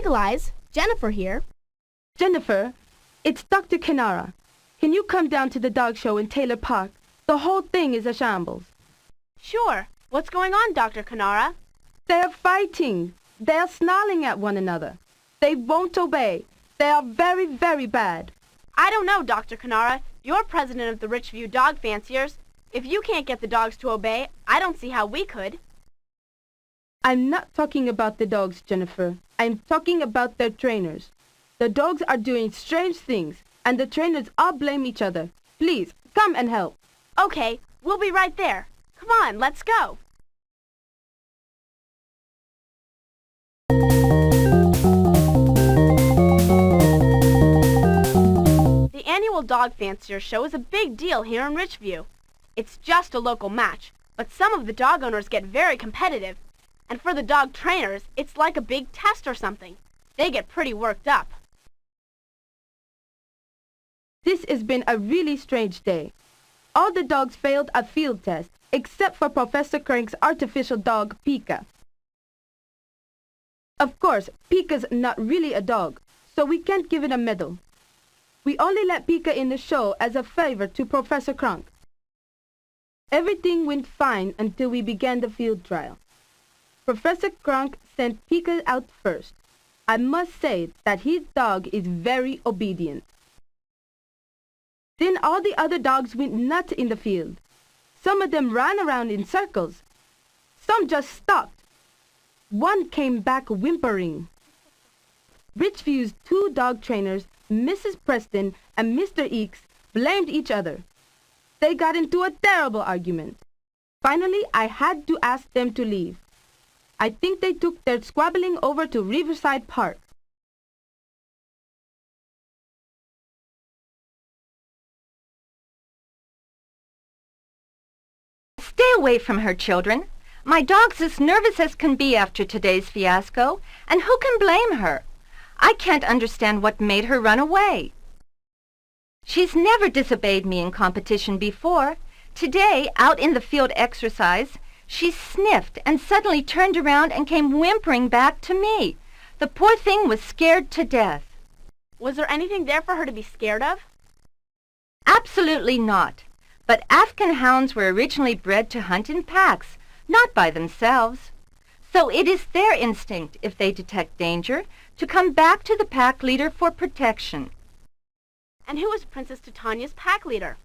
Eagle-Eyes. Jennifer here. Jennifer, it's Dr. Kenara. Can you come down to the dog show in Taylor Park? The whole thing is a shambles. Sure. What's going on, Dr. Kenara? They're fighting. They're snarling at one another. They won't obey. They are very, very bad. I don't know, Dr. Kenara. You're president of the Richview Dog Fanciers. If you can't get the dogs to obey, I don't see how we could. I'm not talking about the dogs, Jennifer. I'm talking about their trainers. The dogs are doing strange things, and the trainers all blame each other. Please, come and help. Okay, we'll be right there. Come on, let's go. The annual Dog Fancier show is a big deal here in Richview. It's just a local match, but some of the dog owners get very competitive. And for the dog trainers, it's like a big test or something. They get pretty worked up. This has been a really strange day. All the dogs failed a field test, except for Professor Krank's artificial dog, Pika. Of course, Pika's not really a dog, so we can't give it a medal. We only let Pika in the show as a favor to Professor Krank. Everything went fine until we began the field trial. Professor Krank sent Pika out first. I must say that his dog is very obedient. Then all the other dogs went nuts in the field. Some of them ran around in circles. Some just stopped. One came back whimpering. Richview's two dog trainers, Mrs. Preston and Mr. Eakes, blamed each other. They got into a terrible argument. Finally, I had to ask them to leave. I think they took their squabbling over to Riverside Park. Stay away from her, children. My dog's as nervous as can be after today's fiasco, and who can blame her? I can't understand what made her run away. She's never disobeyed me in competition before. Today, out in the field exercise, she sniffed and suddenly turned around and came whimpering back to me. The poor thing was scared to death. Was there anything there for her to be scared of? Absolutely not. But Afghan hounds were originally bred to hunt in packs, not by themselves. So it is their instinct, if they detect danger, to come back to the pack leader for protection. And who is Princess Titania's pack leader?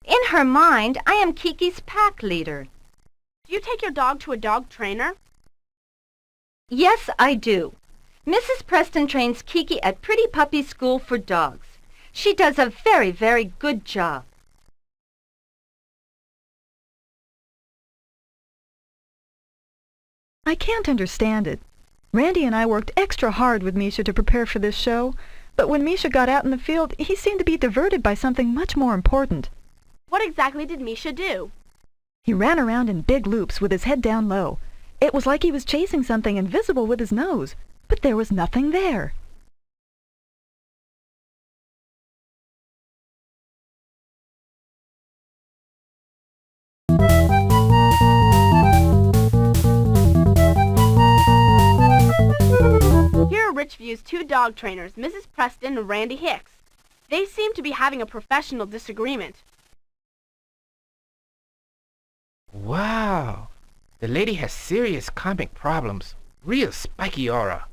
In her mind, I am Kiki's pack leader. Do you take your dog to a dog trainer? Yes, I do. Mrs. Preston trains Kiki at Pretty Puppy School for Dogs. She does a very, very good job. I can't understand it. Randy and I worked extra hard with Misha to prepare for this show, but when Misha got out in the field, he seemed to be diverted by something much more important. What exactly did Misha do? He ran around in big loops with his head down low. It was like he was chasing something invisible with his nose, but there was nothing there. Here are Richview's two dog trainers, Mrs. Preston and Randy Hicks. They seem to be having a professional disagreement. Wow, the lady has serious comic problems. Real spiky aura.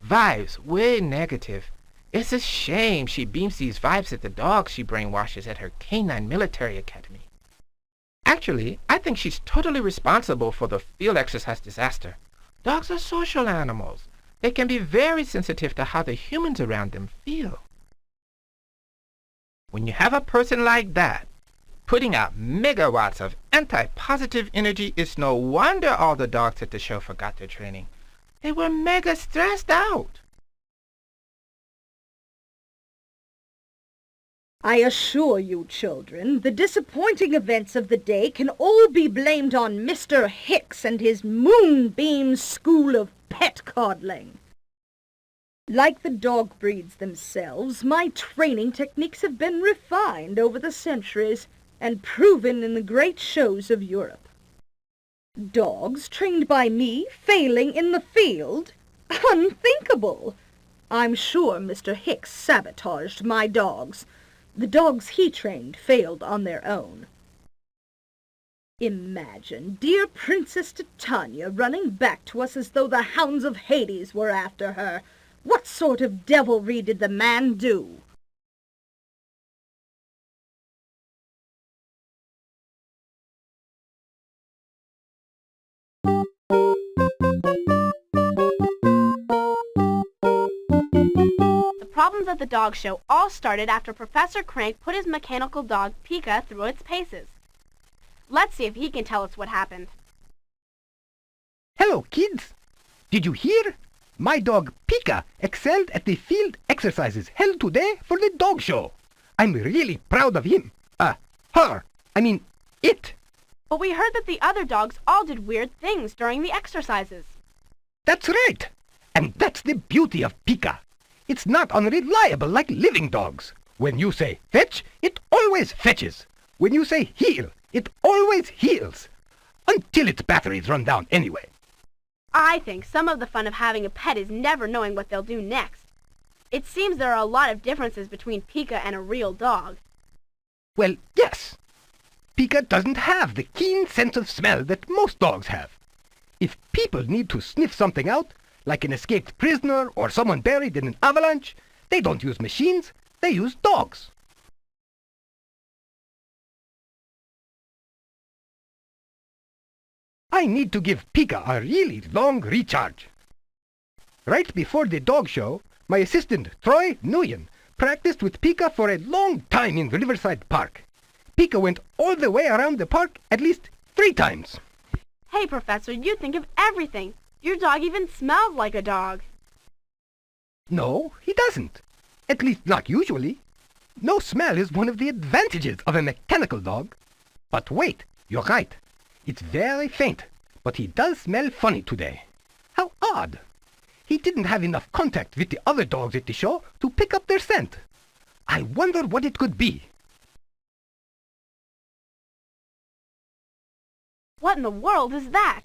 Vibes way negative. It's a shame she beams these vibes at the dogs she brainwashes at her canine military academy. Actually, I think she's totally responsible for the field exercise disaster. Dogs are social animals. They can be very sensitive to how the humans around them feel. When you have a person like that, putting out megawatts of anti-positive energy, it's no wonder all the dogs at the show forgot their training. They were mega stressed out. I assure you, children, the disappointing events of the day can all be blamed on Mr. Hicks and his moonbeam school of pet coddling. Like the dog breeds themselves, my training techniques have been refined over the centuries and proven in the great shows of Europe. Dogs trained by me failing in the field? Unthinkable! I'm sure Mr. Hicks sabotaged my dogs. The dogs he trained failed on their own. Imagine dear Princess Titania running back to us as though the hounds of Hades were after her. What sort of devilry did the man do? The problems at the dog show all started after Professor Krank put his mechanical dog, Pika, through its paces. Let's see if he can tell us what happened. Hello, kids. Did you hear? My dog Pika excelled at the field exercises held today for the dog show. I'm really proud of him. It. But we heard that the other dogs all did weird things during the exercises. That's right. And that's the beauty of Pika. It's not unreliable like living dogs. When you say fetch, it always fetches. When you say heal, it always heals. Until its batteries run down anyway. I think some of the fun of having a pet is never knowing what they'll do next. It seems there are a lot of differences between Pika and a real dog. Well, yes. Pika doesn't have the keen sense of smell that most dogs have. If people need to sniff something out, like an escaped prisoner or someone buried in an avalanche, they don't use machines, they use dogs. I need to give Pika a really long recharge. Right before the dog show, my assistant, Troy Nguyen, practiced with Pika for a long time in Riverside Park. Pika went all the way around the park at least 3 times. Hey, Professor, you think of everything. Your dog even smells like a dog. No, he doesn't. At least not usually. No smell is one of the advantages of a mechanical dog. But wait, you're right. It's very faint, but he does smell funny today. How odd. He didn't have enough contact with the other dogs at the show to pick up their scent. I wonder what it could be. What in the world is that?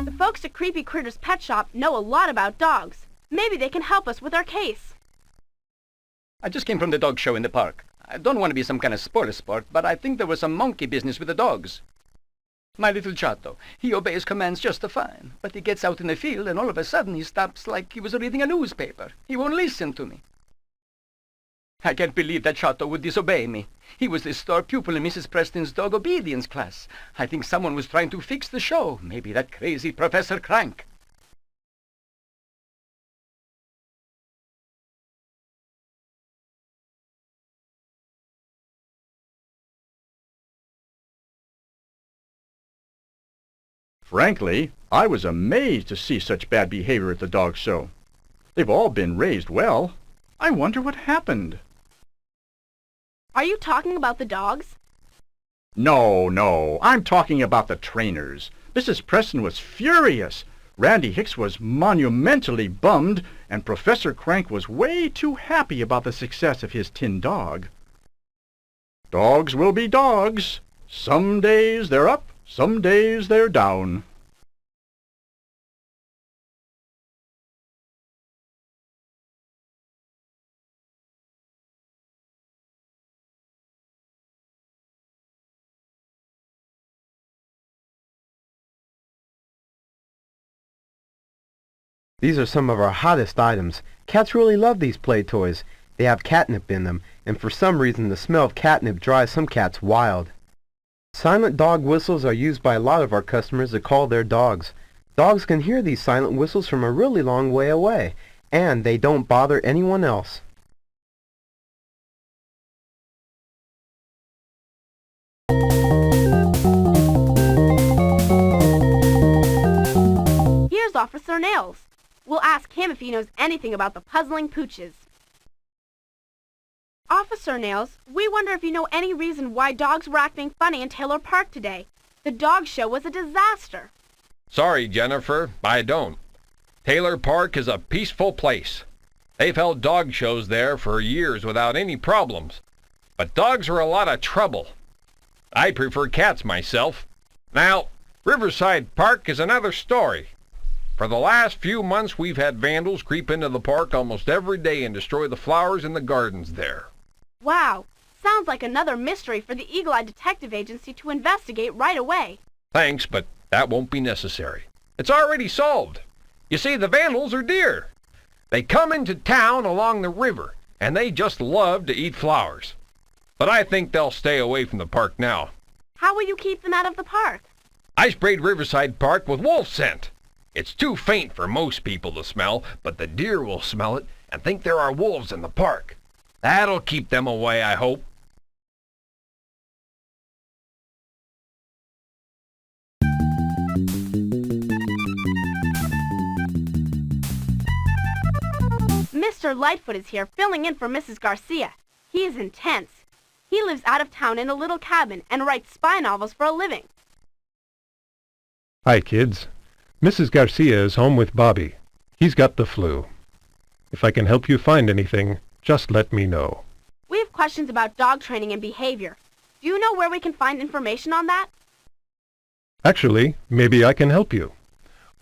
The folks at Creepy Critter's Pet Shop know a lot about dogs. Maybe they can help us with our case. I just came from the dog show in the park. I don't want to be some kind of spoiler sport, but I think there was some monkey business with the dogs. My little Chato, he obeys commands just fine, but he gets out in the field and all of a sudden he stops like he was reading a newspaper. He won't listen to me. I can't believe that Chato would disobey me. He was the star pupil in Mrs. Preston's dog obedience class. I think someone was trying to fix the show. Maybe that crazy Professor Krank. Frankly, I was amazed to see such bad behavior at the dog show. They've all been raised well. I wonder what happened. Are you talking about the dogs? No, I'm talking about the trainers. Mrs. Preston was furious. Randy Hicks was monumentally bummed, and Professor Krank was way too happy about the success of his tin dog. Dogs will be dogs. Some days they're up, some days they're down. These are some of our hottest items. Cats really love these play toys. They have catnip in them, and for some reason the smell of catnip drives some cats wild. Silent dog whistles are used by a lot of our customers to call their dogs. Dogs can hear these silent whistles from a really long way away, and they don't bother anyone else. Here's Officer Nails. We'll ask him if he knows anything about the puzzling Pooches. Officer Nails, we wonder if you know any reason why dogs were acting funny in Taylor Park today. The dog show was a disaster. Sorry, Jennifer, I don't. Taylor Park is a peaceful place. They've held dog shows there for years without any problems. But dogs are a lot of trouble. I prefer cats myself. Now, Riverside Park is another story. For the last few months, we've had vandals creep into the park almost every day and destroy the flowers in the gardens there. Wow, sounds like another mystery for the Eagle Eye Detective Agency to investigate right away. Thanks, but that won't be necessary. It's already solved. You see, the vandals are deer. They come into town along the river, and they just love to eat flowers. But I think they'll stay away from the park now. How will you keep them out of the park? I sprayed Riverside Park with wolf scent. It's too faint for most people to smell, but the deer will smell it and think there are wolves in the park. That'll keep them away, I hope. Mr. Lightfoot is here filling in for Mrs. Garcia. He is intense. He lives out of town in a little cabin and writes spy novels for a living. Hi, kids. Mrs. Garcia is home with Bobby. He's got the flu. If I can help you find anything, just let me know. We have questions about dog training and behavior. Do you know where we can find information on that? Actually, maybe I can help you.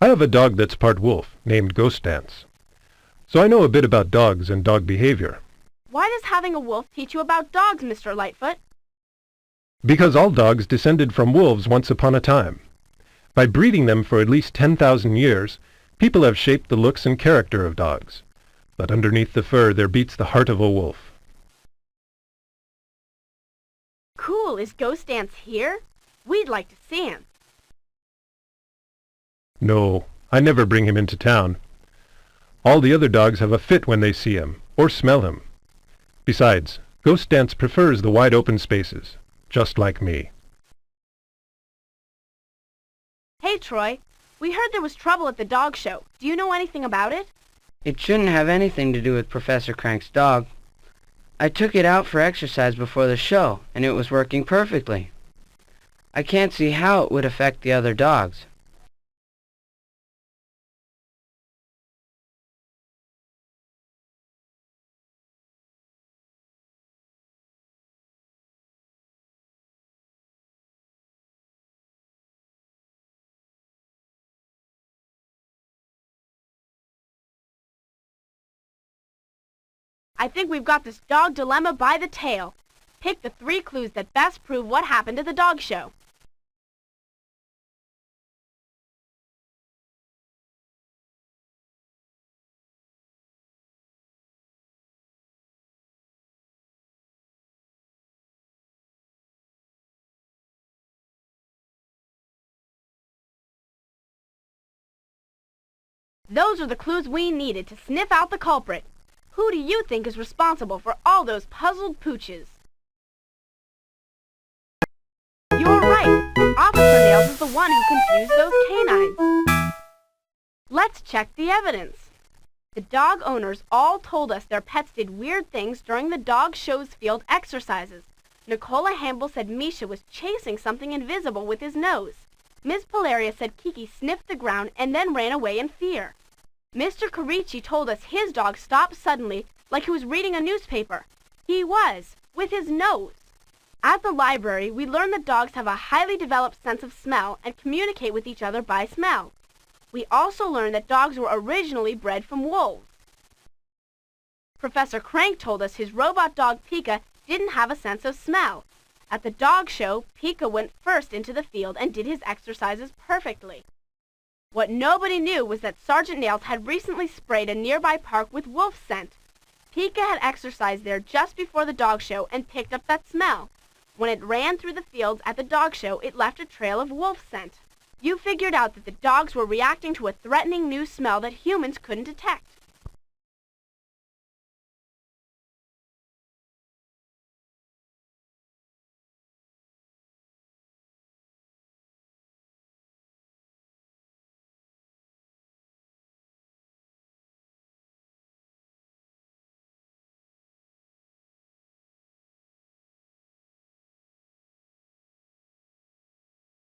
I have a dog that's part wolf, named Ghost Dance. So I know a bit about dogs and dog behavior. Why does having a wolf teach you about dogs, Mr. Lightfoot? Because all dogs descended from wolves once upon a time. By breeding them for at least 10,000 years, people have shaped the looks and character of dogs. But underneath the fur there beats the heart of a wolf. Cool. Is Ghost Dance here? We'd like to see him. No, I never bring him into town. All the other dogs have a fit when they see him, or smell him. Besides, Ghost Dance prefers the wide open spaces, just like me. Hey, Troy. We heard there was trouble at the dog show. Do you know anything about it? It shouldn't have anything to do with Professor Krank's dog. I took it out for exercise before the show, and it was working perfectly. I can't see how it would affect the other dogs. I think we've got this dog dilemma by the tail. Pick the 3 clues that best prove what happened at the dog show. Those are the clues we needed to sniff out the culprit. Who do you think is responsible for all those puzzled pooches? You're right. Officer Nails is the one who confused those canines. Let's check the evidence. The dog owners all told us their pets did weird things during the dog show's field exercises. Nicola Hamble said Misha was chasing something invisible with his nose. Ms. Polaria said Kiki sniffed the ground and then ran away in fear. Mr. Carici told us his dog stopped suddenly like he was reading a newspaper. He was, with his nose. At the library, we learned that dogs have a highly developed sense of smell and communicate with each other by smell. We also learned that dogs were originally bred from wolves. Professor Krank told us his robot dog Pika didn't have a sense of smell. At the dog show, Pika went first into the field and did his exercises perfectly. What nobody knew was that Sergeant Nails had recently sprayed a nearby park with wolf scent. Pika had exercised there just before the dog show and picked up that smell. When it ran through the fields at the dog show, it left a trail of wolf scent. You figured out that the dogs were reacting to a threatening new smell that humans couldn't detect.